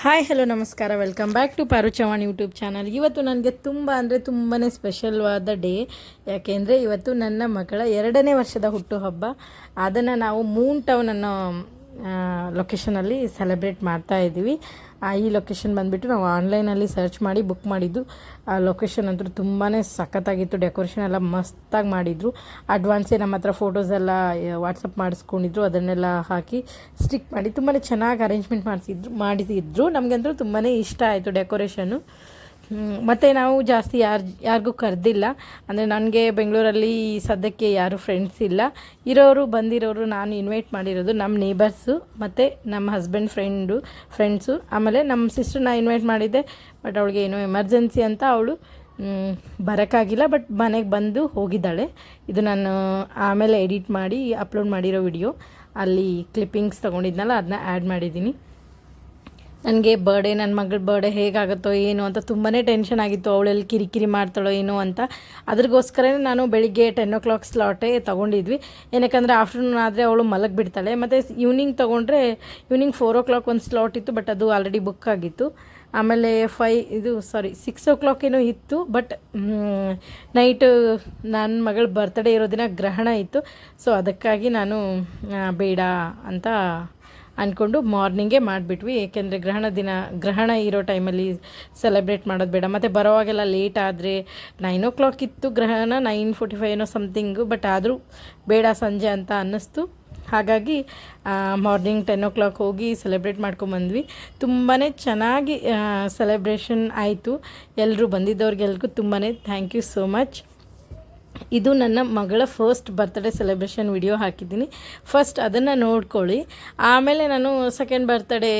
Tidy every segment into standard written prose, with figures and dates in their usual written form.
Hi hello ನಮಸ್ಕಾರ, welcome back to ಪಾರು Chavan YouTube channel. ಇವತ್ತು ನನಗೆ ತುಂಬಾ ಸ್ಪೆಷಲ್ವಾದ ಡೇ. ಯಾಕೆಂದರೆ ಇವತ್ತು ನನ್ನ ಮಗಳ 2ನೇ ವರ್ಷದ ಹುಟ್ಟುಹಬ್ಬ. ಅದನ್ನು ನಾವು ಮೂನ್ ಟೌನ್ ಅನ್ನೋ ಲೊಕೇಶನಲ್ಲಿ ಸೆಲೆಬ್ರೇಟ್ ಮಾಡ್ತಾ ಇದ್ದೀವಿ. ಈ ಲೊಕೇಶನ್ ಬಂದುಬಿಟ್ಟು ನಾವು ಆನ್ಲೈನಲ್ಲಿ ಸರ್ಚ್ ಮಾಡಿ ಬುಕ್ ಮಾಡಿದ್ದು. ಆ ಲೊಕೇಶನ್ ಅಂತೂ ತುಂಬಾ ಸಖತ್ತಾಗಿತ್ತು. ಡೆಕೋರೇಷನ್ ಎಲ್ಲ ಮಸ್ತಾಗಿ ಮಾಡಿದರು. ಅಡ್ವಾನ್ಸೇ ನಮ್ಮ ಹತ್ರ ಫೋಟೋಸ್ ಎಲ್ಲ ವಾಟ್ಸಪ್ ಮಾಡಿಸ್ಕೊಂಡಿದ್ರು. ಅದನ್ನೆಲ್ಲ ಹಾಕಿ ಸ್ಟಿಕ್ ಮಾಡಿ ತುಂಬಾ ಚೆನ್ನಾಗಿ ಅರೇಂಜ್ಮೆಂಟ್ ಮಾಡಿಸಿದ್ರು. ನಮಗಂತೂ ತುಂಬಾ ಇಷ್ಟ ಆಯಿತು ಡೆಕೋರೇಷನ್ನು. ಮತ್ತು ನಾವು ಜಾಸ್ತಿ ಯಾರಿಗೂ ಕರೆದಿಲ್ಲ. ಅಂದರೆ ನನಗೆ ಬೆಂಗಳೂರಲ್ಲಿ ಸದ್ಯಕ್ಕೆ ಯಾರೂ ಫ್ರೆಂಡ್ಸ್ ಇಲ್ಲ. ಬಂದಿರೋರು ನಾನು ಇನ್ವೈಟ್ ಮಾಡಿರೋದು ನಮ್ಮ ನೇಬರ್ಸು ಮತ್ತು ನಮ್ಮ ಹಸ್ಬೆಂಡ್ ಫ್ರೆಂಡ್ಸು. ಆಮೇಲೆ ನಮ್ಮ ಸಿಸ್ಟರ್ನ ಇನ್ವೈಟ್ ಮಾಡಿದ್ದೆ, ಬಟ್ ಅವಳಿಗೆ ಏನೋ ಎಮರ್ಜೆನ್ಸಿ ಅಂತ ಅವಳು ಬರೋಕ್ಕಾಗಿಲ್ಲ. ಬಟ್ ಮನೆಗೆ ಬಂದು ಹೋಗಿದ್ದಾಳೆ. ಇದು ನಾನು ಆಮೇಲೆ ಎಡಿಟ್ ಮಾಡಿ ಅಪ್ಲೋಡ್ ಮಾಡಿರೋ ವಿಡಿಯೋ. ಅಲ್ಲಿ ಕ್ಲಿಪ್ಪಿಂಗ್ಸ್ ತೊಗೊಂಡಿದ್ನಲ್ಲ, ಅದನ್ನ ಆ್ಯಡ್ ಮಾಡಿದ್ದೀನಿ. ನನಗೆ ನನ್ನ ಮಗಳ ಬರ್ಡೇ ಹೇಗಾಗುತ್ತೋ ಏನು ಅಂತ ತುಂಬಾ ಟೆನ್ಷನ್ ಆಗಿತ್ತು. ಅವಳೆಲ್ಲಿ ಕಿರಿಕಿರಿ ಮಾಡ್ತಾಳೋ ಏನೋ ಅಂತ. ಅದ್ರಗೋಸ್ಕರನೇ ನಾನು ಬೆಳಿಗ್ಗೆ 10 o'clock ಸ್ಲಾಟೇ ತೊಗೊಂಡಿದ್ವಿ. ಏನಕ್ಕಂದರೆ ಆಫ್ಟರ್ನೂನ್ ಆದರೆ ಅವಳು ಮಲಗಿಬಿಡ್ತಾಳೆ. ಮತ್ತು ಈವ್ನಿಂಗ್ ತೊಗೊಂಡ್ರೆ ಈವ್ನಿಂಗ್ 4 o'clock ಒಂದು ಸ್ಲಾಟ್ ಇತ್ತು, ಬಟ್ ಅದು ಆಲ್ರೆಡಿ ಬುಕ್ ಆಗಿತ್ತು. ಆಮೇಲೆ 6 o'clock ಏನೋ ಇತ್ತು, ಬಟ್ ನೈಟು ನನ್ನ ಮಗಳ ಬರ್ತ್ಡೇ ಇರೋ ದಿನ ಗ್ರಹಣ ಇತ್ತು. ಸೊ ಅದಕ್ಕಾಗಿ ನಾನು ಬೇಡ ಅಂತ ಅಂದ್ಕೊಂಡು ಮಾರ್ನಿಂಗೇ ಮಾಡಿಬಿಟ್ವಿ. ಏಕೆಂದರೆ ಗ್ರಹಣ ಇರೋ ಟೈಮಲ್ಲಿ ಸೆಲೆಬ್ರೇಟ್ ಮಾಡೋದು ಬೇಡ. ಮತ್ತು ಬರೋವಾಗೆಲ್ಲ ಲೇಟ್ ಆದರೆ 9 o'clock ಇತ್ತು ಗ್ರಹಣ, 9:45 ಏನೋ ಸಮಥಿಂಗು. ಬಟ್ ಆದರೂ ಬೇಡ ಸಂಜೆ ಅಂತ ಅನ್ನಿಸ್ತು. ಹಾಗಾಗಿ ಮಾರ್ನಿಂಗ್ 10 o'clock ಹೋಗಿ ಸೆಲೆಬ್ರೇಟ್ ಮಾಡ್ಕೊಂಬಂದ್ವಿ. ತುಂಬಾ ಚೆನ್ನಾಗಿ ಸೆಲೆಬ್ರೇಷನ್ ಆಯಿತು. ಎಲ್ಲರೂ ಬಂದಿದ್ದವ್ರಿಗೆಲ್ರಿಗೂ ತುಂಬಾ ಥ್ಯಾಂಕ್ ಯು ಸೋ ಮಚ್. ಇದು ನನ್ನ ಮಗಳ ಫಸ್ಟ್ ಬರ್ತ್ಡೇ ಸೆಲೆಬ್ರೇಷನ್ ವಿಡಿಯೋ ಹಾಕಿದ್ದೀನಿ. ಫಸ್ಟ್ ಅದನ್ನು ನೋಡ್ಕೊಳ್ಳಿ. ಆಮೇಲೆ ನಾನು ಸೆಕೆಂಡ್ ಬರ್ತ್ಡೇ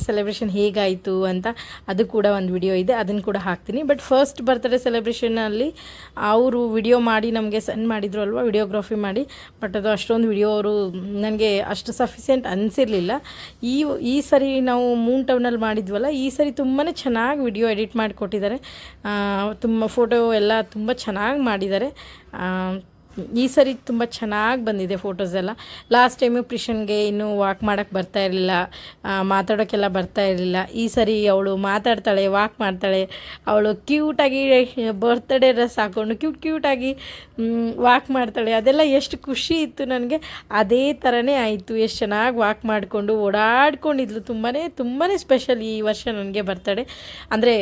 ಸೆಲೆಬ್ರೇಷನ್ ಹೇಗಾಯಿತು ಅಂತ ಅದು ಕೂಡ ಒಂದು ವಿಡಿಯೋ ಇದೆ, ಅದನ್ನು ಕೂಡ ಹಾಕ್ತೀನಿ. ಬಟ್ ಫಸ್ಟ್ ಬರ್ತ್ಡೇ ಸೆಲೆಬ್ರೇಷನಲ್ಲಿ ಅವರು ವಿಡಿಯೋ ಮಾಡಿ ನಮಗೆ ಸೆಂಡ್ ಮಾಡಿದ್ರು ಅಲ್ವಾ, ವಿಡಿಯೋಗ್ರಫಿ ಮಾಡಿ. ಬಟ್ ಅದು ಅಷ್ಟೊಂದು ವಿಡಿಯೋ ಅವರು ನನಗೆ ಅಷ್ಟು ಸಫಿಷಿಯೆಂಟ್ ಅನಿಸಿರಲಿಲ್ಲ. ಈ ಸರಿ ನಾವು ಮೂನ್ ಟೌನಲ್ಲಿ ಮಾಡಿದ್ವಲ್ಲ, ಈ ಸರಿ ತುಂಬಾ ಚೆನ್ನಾಗಿ ವಿಡಿಯೋ ಎಡಿಟ್ ಮಾಡಿಕೊಟ್ಟಿದ್ದಾರೆ. ತುಂಬ ಫೋಟೋ ಎಲ್ಲ ತುಂಬ ಚೆನ್ನಾಗಿ ಮಾಡಿದ್ದಾರೆ. ಈ ಸರಿ ತುಂಬ ಚೆನ್ನಾಗಿ ಬಂದಿದೆ ಫೋಟೋಸ್ ಎಲ್ಲ. ಲಾಸ್ಟ್ ಟೈಮು ಪ್ರಿಷನ್ಗೆ ಇನ್ನೂ ವಾಕ್ ಮಾಡೋಕ್ಕೆ ಬರ್ತಾ ಇರಲಿಲ್ಲ, ಮಾತಾಡೋಕ್ಕೆಲ್ಲ ಬರ್ತಾ ಇರಲಿಲ್ಲ. ಈ ಸರಿ ಅವಳು ಮಾತಾಡ್ತಾಳೆ, ವಾಕ್ ಮಾಡ್ತಾಳೆ. ಅವಳು ಕ್ಯೂಟಾಗಿ ಬರ್ತ್ಡೇ ಡ್ರೆಸ್ ಹಾಕ್ಕೊಂಡು ಕ್ಯೂಟಾಗಿ ವಾಕ್ ಮಾಡ್ತಾಳೆ. ಅದೆಲ್ಲ ಎಷ್ಟು ಖುಷಿ ಇತ್ತು ನನಗೆ. ಅದೇ ಥರನೇ ಆಯಿತು. ಎಷ್ಟು ಚೆನ್ನಾಗಿ ವಾಕ್ ಮಾಡಿಕೊಂಡು ಓಡಾಡ್ಕೊಂಡಿದ್ಲು. ತುಂಬಾ ಸ್ಪೆಷಲ್ ಈ ವರ್ಷ ನನಗೆ ಬರ್ತ್ಡೇ. ಅಂದರೆ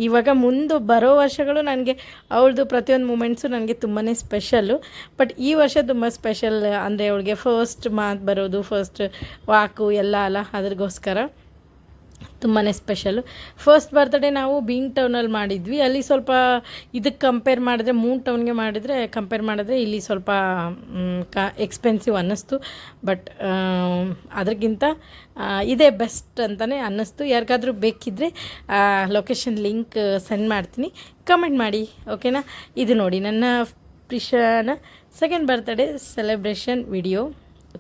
ಇವಾಗ ಮುಂದೆ ಬರೋ ವರ್ಷಗಳು ನನಗೆ ಅವಳದು ಪ್ರತಿಯೊಂದು ಮೂಮೆಂಟ್ಸು ನನಗೆ ತುಂಬಾ ಸ್ಪೆಷಲ್ಲು. ಬಟ್ ಈ ವರ್ಷ ತುಂಬ ಸ್ಪೆಷಲ್. ಅಂದರೆ ಅವಳಿಗೆ ಫಸ್ಟ್ ಮಾತು ಬರೋದು, ಫಸ್ಟ್ ವಾಕು ಎಲ್ಲ ಅಲ್ಲ, ಅದ್ರಗೋಸ್ಕರ ತುಂಬಾ ಸ್ಪೆಷಲ್ಲು. ಫಸ್ಟ್ ಬರ್ತ್ಡೇ ನಾವು ಬೀಂಗ್ ಟೌನಲ್ಲಿ ಮಾಡಿದ್ವಿ. ಅಲ್ಲಿ ಸ್ವಲ್ಪ ಇದಕ್ಕೆ ಕಂಪೇರ್ ಮಾಡಿದ್ರೆ, ಮೂನ್ ಟೌನ್ಗೆ ಕಂಪೇರ್ ಮಾಡಿದ್ರೆ ಇಲ್ಲಿ ಸ್ವಲ್ಪ ಎಕ್ಸ್ಪೆನ್ಸಿವ್ ಅನ್ನಿಸ್ತು. ಬಟ್ ಅದಕ್ಕಿಂತ ಇದೇ ಬೆಸ್ಟ್ ಅಂತಲೇ ಅನ್ನಿಸ್ತು. ಯಾರಿಗಾದರೂ ಬೇಕಿದ್ದರೆ ಲೊಕೇಶನ್ ಲಿಂಕ್ ಸೆಂಡ್ ಮಾಡ್ತೀನಿ, ಕಮೆಂಟ್ ಮಾಡಿ, ಓಕೆನಾ. ಇದು ನೋಡಿ ನನ್ನ ಪ್ರಿಷಾನ ಸೆಕೆಂಡ್ ಬರ್ತ್ಡೇ ಸೆಲೆಬ್ರೇಷನ್ ವಿಡಿಯೋ.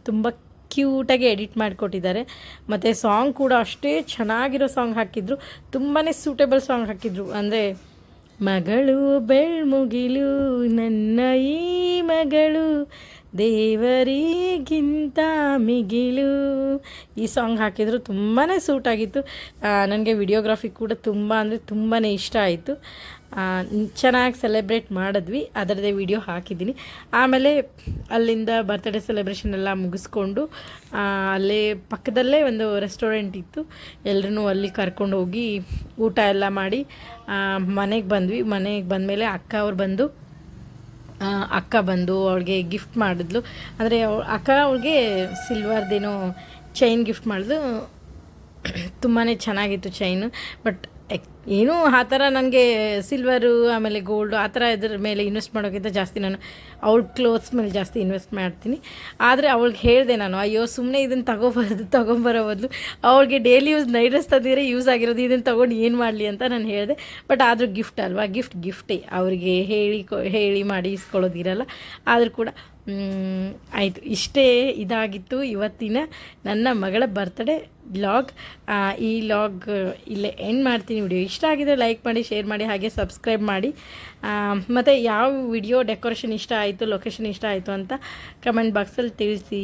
ತುಂಬ ಕ್ಯೂಟಾಗಿ ಎಡಿಟ್ ಮಾಡಿಕೊಟ್ಟಿದ್ದಾರೆ. ಮತ್ತು ಸಾಂಗ್ ಕೂಡ ಅಷ್ಟೇ ಚೆನ್ನಾಗಿರೋ ಸಾಂಗ್ ಹಾಕಿದ್ರು. ತುಂಬಾ ಸೂಟೇಬಲ್ ಸಾಂಗ್ ಹಾಕಿದ್ರು. ಅಂದರೆ ಮಗಳು ಬೆಳ್ಮುಗಿಲು ನನ್ನ ಈ ಮಗಳು ದೇವರಿಗಿಂತ ಮಿಗಿಲು, ಈ ಸಾಂಗ್ ಹಾಕಿದ್ರು. ತುಂಬಾ ಸೂಟಾಗಿತ್ತು. ನನಗೆ ವಿಡಿಯೋಗ್ರಫಿ ಕೂಡ ತುಂಬಾ ಇಷ್ಟ ಆಯಿತು. ಚೆನ್ನಾಗಿ ಸೆಲೆಬ್ರೇಟ್ ಮಾಡಿದ್ವಿ. ಅದರದ್ದೇ ವಿಡಿಯೋ ಹಾಕಿದ್ದೀನಿ. ಆಮೇಲೆ ಅಲ್ಲಿಂದ ಬರ್ತ್ಡೇ ಸೆಲೆಬ್ರೇಷನ್ ಎಲ್ಲ ಮುಗಿಸ್ಕೊಂಡು ಅಲ್ಲೇ ಪಕ್ಕದಲ್ಲೇ ಒಂದು ರೆಸ್ಟೋರೆಂಟ್ ಇತ್ತು. ಎಲ್ಲರೂ ಅಲ್ಲಿ ಕರ್ಕೊಂಡು ಹೋಗಿ ಊಟ ಎಲ್ಲ ಮಾಡಿ ಮನೆಗೆ ಬಂದ್ವಿ. ಮನೆಗೆ ಬಂದಮೇಲೆ ಅಕ್ಕ ಬಂದು ಅವಳಿಗೆ ಗಿಫ್ಟ್ ಮಾಡಿದ್ಲು. ಅಂದರೆ ಅವಳಿಗೆ ಸಿಲ್ವರ್ದೇನೋ ಚೈನ್ ಗಿಫ್ಟ್ ಮಾಡಿದ್ಲು. ತುಂಬಾ ಚೆನ್ನಾಗಿತ್ತು ಚೈನು. ಬಟ್ ಏನೂ ಆ ಥರ ನನಗೆ ಸಿಲ್ವರು ಆಮೇಲೆ ಗೋಲ್ಡು ಆ ಥರ ಇದ್ರ ಮೇಲೆ ಇನ್ವೆಸ್ಟ್ ಮಾಡೋಕ್ಕಿಂತ ಜಾಸ್ತಿ ನಾನು ಅವಳ ಕ್ಲೋತ್ಸ್ ಮೇಲೆ ಜಾಸ್ತಿ ಇನ್ವೆಸ್ಟ್ ಮಾಡ್ತೀನಿ. ಆದರೆ ಅವಳಿಗೆ ಹೇಳಿದೆ ನಾನು, ಅಯ್ಯೋ ಸುಮ್ಮನೆ ಇದನ್ನು ತೊಗೊಂಬರೋ ಬದಲು ಅವಳಿಗೆ ಡೈಲಿ ಯೂಸ್ ನೈಟ್ ಡ್ರೆಸ್ ತಂದಿದ್ರೆ ಯೂಸ್ ಆಗಿರೋದು, ಇದನ್ನು ತೊಗೊಂಡು ಏನು ಮಾಡಲಿ ಅಂತ ನಾನು ಹೇಳಿದೆ. ಬಟ್ ಆದರೂ ಗಿಫ್ಟ್ ಅಲ್ವಾ, ಗಿಫ್ಟೇ ಅವರಿಗೆ ಹೇಳಿ ಮಾಡಿ ಇಸ್ಕೊಳ್ಳೋದಿರಲ್ಲ. ಆದರೂ ಕೂಡ ಆಯಿತು. ಇಷ್ಟೇ ಇದಾಗಿತ್ತು ಇವತ್ತಿನ ನನ್ನ ಮಗಳ ಬರ್ತ್ಡೇ ವ್ಲಾಗ್. ಈ ವ್ಲಾಗ್ ಇಲ್ಲೇ ಎಂಡ್ ಮಾಡ್ತೀನಿ. ವಿಡಿಯೋ ಇಷ್ಟ ಆಗಿದ್ರೆ ಲೈಕ್ ಮಾಡಿ, ಶೇರ್ ಮಾಡಿ, ಹಾಗೆ ಸಬ್ಸ್ಕ್ರೈಬ್ ಮಾಡಿ. ಮತ್ತು ಯಾವ ವಿಡಿಯೋ ಡೆಕೋರೇಷನ್ ಇಷ್ಟ ಆಯಿತು, ಲೊಕೇಶನ್ ಇಷ್ಟ ಆಯಿತು ಅಂತ ಕಮೆಂಟ್ ಬಾಕ್ಸಲ್ಲಿ ತಿಳಿಸಿ.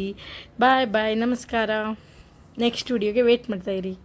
ಬಾಯ್ ನಮಸ್ಕಾರ. ನೆಕ್ಸ್ಟ್ ವಿಡಿಯೋಗೆ ವೇಟ್ ಮಾಡ್ತಾಯಿರಿ.